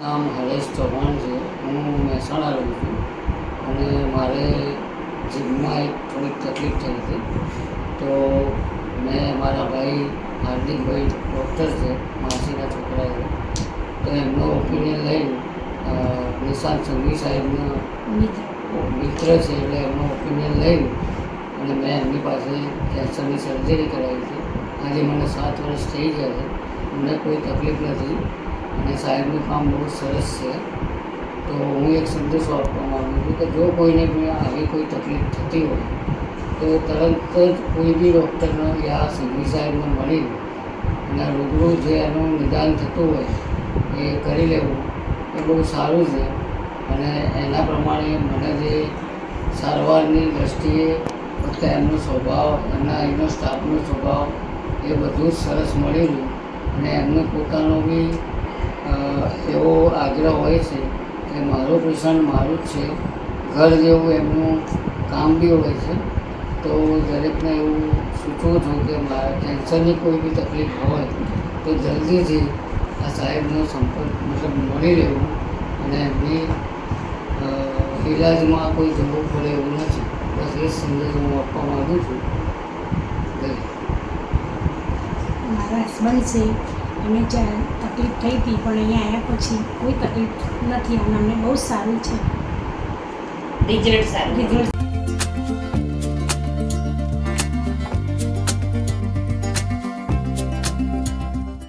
નામ હરેશ ચૌહાણ છે. હું મહેસાણા રહું છું અને મારે જીભમાં એક થોડીક તકલીફ થઈ હતી. તો મેં મારા ભાઈ હાર્દિકભાઈ ડૉક્ટર છે, માસીના છોકરા છે, તો એમનો ઓપિનિયન લઈને નિશાંત સંઘવી સાહેબના મિત્ર છે એટલે એમનો ઓપિનિયન લઈને અને મેં એમની પાસે કેન્સરની સર્જરી કરાવી હતી. આજે મને 7 વર્ષ થઈ ગયા છે. મને કોઈ તકલીફ નથી અને સાહેબનું કામ બહુ સરસ છે. તો હું એક સંદેશો આપવા માગું છું કે જો કોઈને પણ આવી કોઈ તકલીફ થતી હોય તો તરત જ કોઈ બી ડૉક્ટરને યા સંઘવી સાહેબને મળી અને રૂબરૂ જે એનું નિદાન થતું હોય એ કરી લેવું એ બહુ સારું છે. અને એના પ્રમાણે મને જે સારવારની દૃષ્ટિએ ફક્ત એમનો સ્વભાવ, એમના અહીંનો સ્ટાફનો સ્વભાવ એ બધું જ સરસ મળેલું અને એમનો પોતાનો બી એવો આગ્રહ હોય છે કે મારું પેશન્ટ મારું જ છે, ઘર જેવું એમનું કામ બી હોય છે. તો દરેકને એવું સૂચવું છું કે મારા કેન્સરની કોઈ બી તકલીફ હોય તો જલ્દીથી આ સાહેબનો સંપર્ક મળી રહેવું અને એમની ઈલાજમાં કોઈ જવું પડે એવું નથી. બસ એ સંદેશ હું આપવા માગું છું. મારા હસબન્ડ છે એમને તકલીફ થઈ હતી પણ અહીંયા આવ્યા પછી કોઈ તકલીફ નથી અને અમને બહુ સારું છે. રિઝલ્ટ સારું.